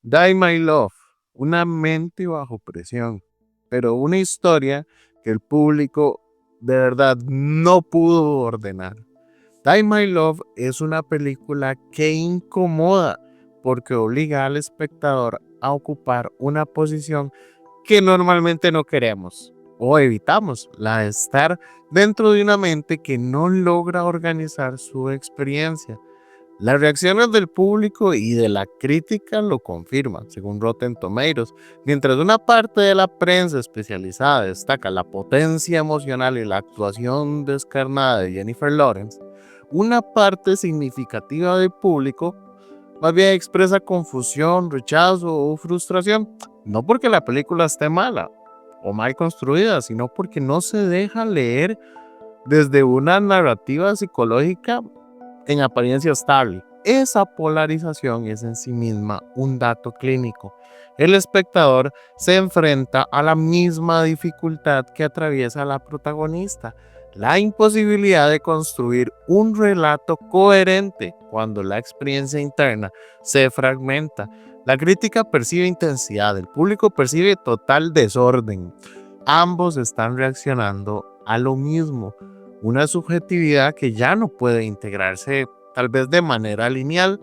Die My Love, una mente bajo presión, pero una historia que el público de verdad no pudo ordenar. Die My Love es una película que incomoda porque obliga al espectador a ocupar una posición que normalmente no queremos o evitamos, la de estar dentro de una mente que no logra organizar su experiencia. Las reacciones del público y de la crítica lo confirman, según Rotten Tomatoes. Mientras una parte de la prensa especializada destaca la potencia emocional y la actuación descarnada de Jennifer Lawrence, una parte significativa del público más bien expresa confusión, rechazo o frustración, no porque la película esté mala o mal construida, sino porque no se deja leer desde una narrativa psicológica en apariencia estable. Esa polarización es en sí misma un dato clínico. El espectador se enfrenta a la misma dificultad que atraviesa la protagonista, la imposibilidad de construir un relato coherente cuando la experiencia interna se fragmenta. La crítica percibe intensidad, el público percibe total desorden. Ambos están reaccionando a lo mismo, una subjetividad que ya no puede integrarse tal vez de manera lineal.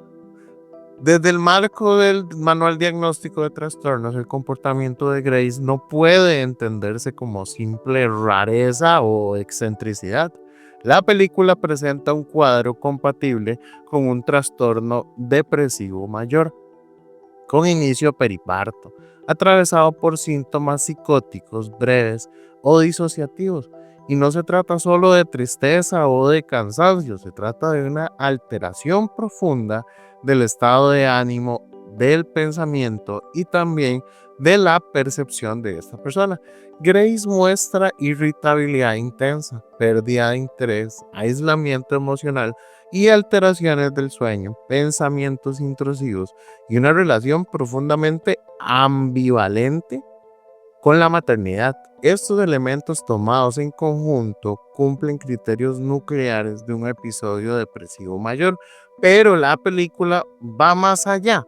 Desde el marco del manual diagnóstico de trastornos, el comportamiento de Grace no puede entenderse como simple rareza o excentricidad. La película presenta un cuadro compatible con un trastorno depresivo mayor, con inicio periparto, atravesado por síntomas psicóticos breves o disociativos. Y no se trata solo de tristeza o de cansancio, se trata de una alteración profunda del estado de ánimo, del pensamiento y también de la percepción de esta persona. Grace muestra irritabilidad intensa, pérdida de interés, aislamiento emocional y alteraciones del sueño, pensamientos intrusivos y una relación profundamente ambivalente con la maternidad. Estos elementos tomados en conjunto cumplen criterios nucleares de un episodio depresivo mayor, pero la película va más allá.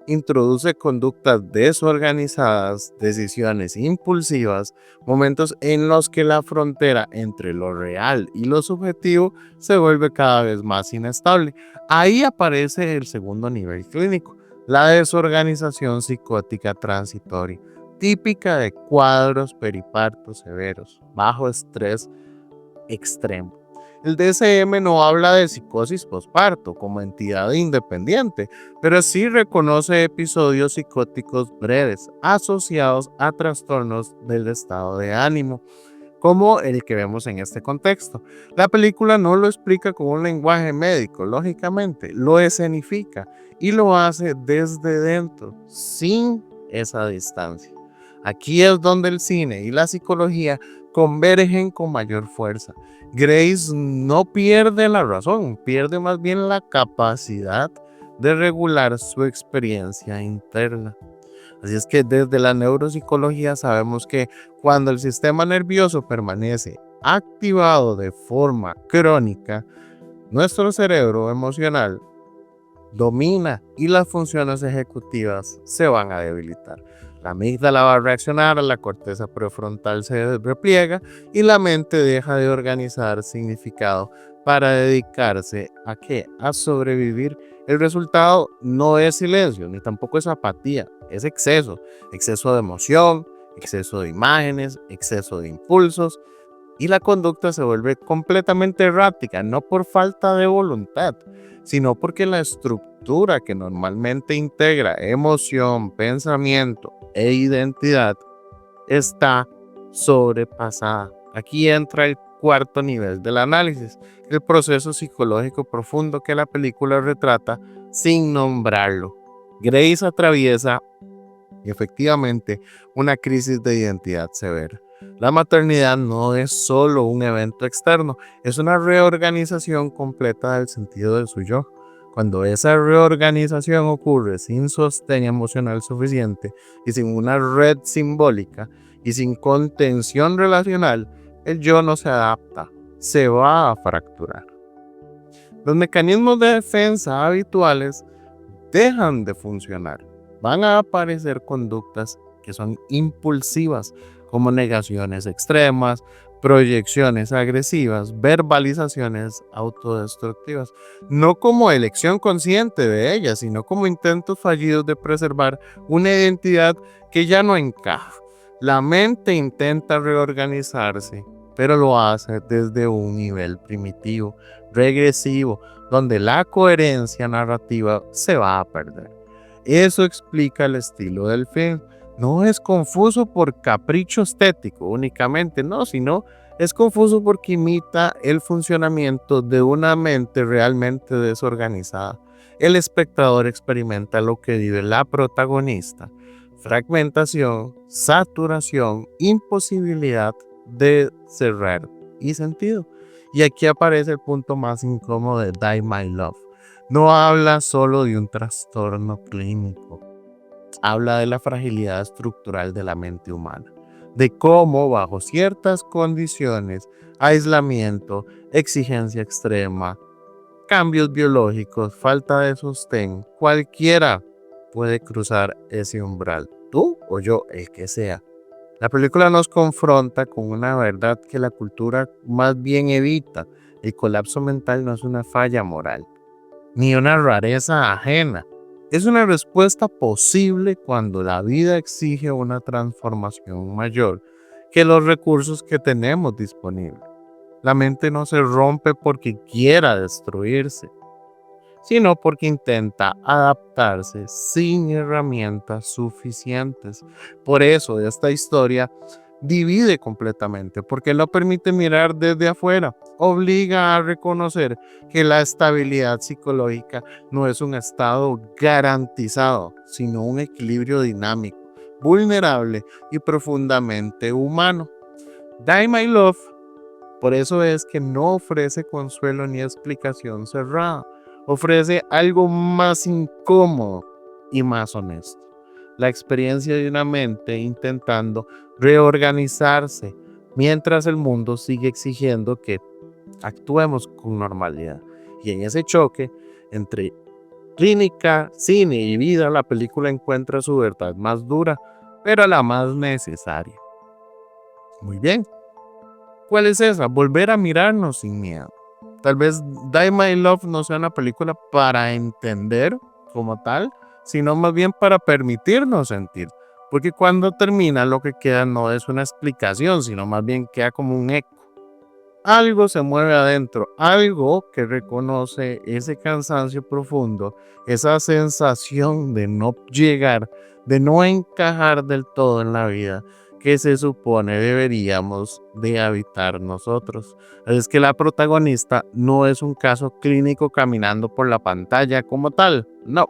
Introduce conductas desorganizadas, decisiones impulsivas, momentos en los que la frontera entre lo real y lo subjetivo se vuelve cada vez más inestable. Ahí aparece el segundo nivel clínico, la desorganización psicótica transitoria, típica de cuadros peripartos severos, bajo estrés extremo. El DSM no habla de psicosis posparto como entidad independiente, pero sí reconoce episodios psicóticos breves asociados a trastornos del estado de ánimo, como el que vemos en este contexto. La película no lo explica con un lenguaje médico, lógicamente, lo escenifica y lo hace desde dentro, sin esa distancia. Aquí es donde el cine y la psicología convergen con mayor fuerza. Grace no pierde la razón, pierde más bien la capacidad de regular su experiencia interna. Así es que desde la neuropsicología sabemos que cuando el sistema nervioso permanece activado de forma crónica, nuestro cerebro emocional domina y las funciones ejecutivas se van a debilitar. La amígdala va a reaccionar, la corteza prefrontal se repliega y la mente deja de organizar significado para dedicarse a ¿qué? A sobrevivir. El resultado no es silencio, ni tampoco es apatía, es exceso. Exceso de emoción, exceso de imágenes, exceso de impulsos, y la conducta se vuelve completamente errática, no por falta de voluntad, sino porque la estructura que normalmente integra emoción, pensamiento e identidad está sobrepasada. Aquí entra el cuarto nivel del análisis, el proceso psicológico profundo que la película retrata sin nombrarlo. Grace atraviesa efectivamente una crisis de identidad severa. La maternidad no es solo un evento externo, es una reorganización completa del sentido de su yo. Cuando esa reorganización ocurre sin sostén emocional suficiente y sin una red simbólica y sin contención relacional, el yo no se adapta, se va a fracturar. Los mecanismos de defensa habituales dejan de funcionar. van a aparecer conductas que son impulsivas, como negaciones extremas, proyecciones agresivas, verbalizaciones autodestructivas, no como elección consciente de ellas, sino como intentos fallidos de preservar una identidad que ya no encaja. La mente intenta reorganizarse, pero lo hace desde un nivel primitivo, regresivo, donde la coherencia narrativa se va a perder. Eso explica el estilo del film. No es confuso por capricho estético únicamente, no, sino es confuso porque imita el funcionamiento de una mente realmente desorganizada. El espectador experimenta lo que vive la protagonista: fragmentación, saturación, imposibilidad de cerrar y sentido. Y aquí aparece el punto más incómodo de Die My Love. No habla solo de un trastorno clínico, habla de la fragilidad estructural de la mente humana, de cómo bajo ciertas condiciones, aislamiento, exigencia extrema, cambios biológicos, falta de sostén, cualquiera puede cruzar ese umbral, tú o yo, el que sea. La película nos confronta con una verdad que la cultura más bien evita. El colapso mental no es una falla moral, ni una rareza ajena. Es una respuesta posible cuando la vida exige una transformación mayor que los recursos que tenemos disponibles. La mente no se rompe porque quiera destruirse, sino porque intenta adaptarse sin herramientas suficientes. Por eso esta historia divide completamente, porque no permite mirar desde afuera, obliga a reconocer que la estabilidad psicológica no es un estado garantizado, sino un equilibrio dinámico, vulnerable y profundamente humano. Die My Love, por eso es que no ofrece consuelo ni explicación cerrada, ofrece algo más incómodo y más honesto: la experiencia de una mente intentando reorganizarse mientras el mundo sigue exigiendo que actuemos con normalidad. Y en ese choque entre clínica, cine y vida, la película encuentra su verdad más dura, pero la más necesaria. Muy bien, ¿cuál es esa? Volver a mirarnos sin miedo. Tal vez Die My Love no sea una película para entender como tal, sino más bien para permitirnos sentir. Porque cuando termina, lo que queda no es una explicación, sino más bien queda como un eco. Algo se mueve adentro, algo que reconoce ese cansancio profundo, esa sensación de no llegar, de no encajar del todo en la vida que se supone deberíamos de habitar nosotros. Es que la protagonista no es un caso clínico caminando por la pantalla como tal, no.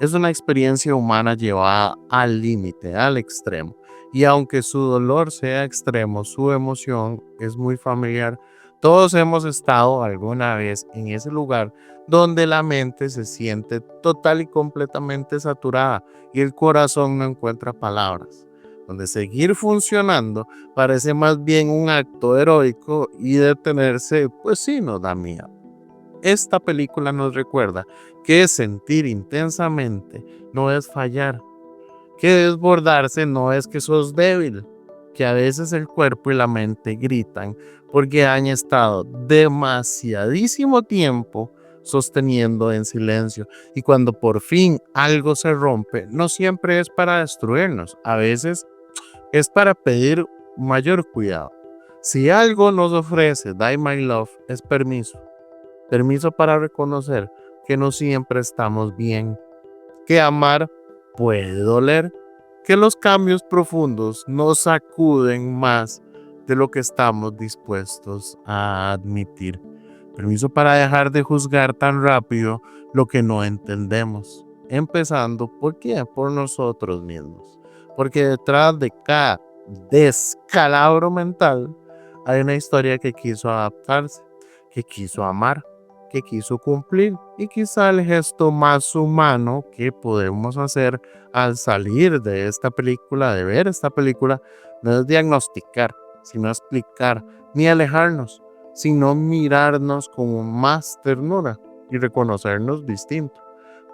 Es una experiencia humana llevada al límite, al extremo. Y aunque su dolor sea extremo, su emoción es muy familiar. Todos hemos estado alguna vez en ese lugar donde la mente se siente total y completamente saturada y el corazón no encuentra palabras, donde seguir funcionando parece más bien un acto heroico y detenerse, pues sí, nos da miedo. Esta película nos recuerda que sentir intensamente no es fallar, que desbordarse no es que sos débil, que a veces el cuerpo y la mente gritan porque han estado demasiadísimo tiempo sosteniendo en silencio, y cuando por fin algo se rompe, no siempre es para destruirnos, a veces es para pedir mayor cuidado. Si algo nos ofrece Die My Love, es permiso. Permiso para reconocer que no siempre estamos bien, que amar puede doler, que los cambios profundos nos sacuden más de lo que estamos dispuestos a admitir. Permiso para dejar de juzgar tan rápido lo que no entendemos, empezando ¿por qué? Por nosotros mismos. Porque detrás de cada descalabro mental hay una historia que quiso adaptarse, que quiso amar, que quiso cumplir, y quizá el gesto más humano que podemos hacer al salir de esta película, de ver esta película, no es diagnosticar, sino explicar, ni alejarnos, sino mirarnos con más ternura y reconocernos distinto.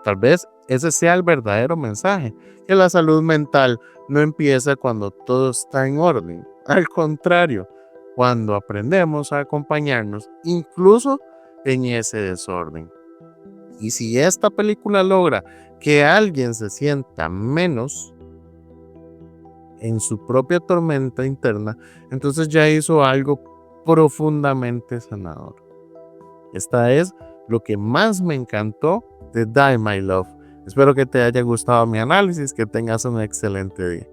Tal vez ese sea el verdadero mensaje, que la salud mental no empieza cuando todo está en orden. Al contrario, cuando aprendemos a acompañarnos, incluso en ese desorden. Y si esta película logra que alguien se sienta menos en su propia tormenta interna, entonces ya hizo algo profundamente sanador. Esta es lo que más me encantó de Die My Love. Espero que te haya gustado mi análisis, que tengas un excelente día.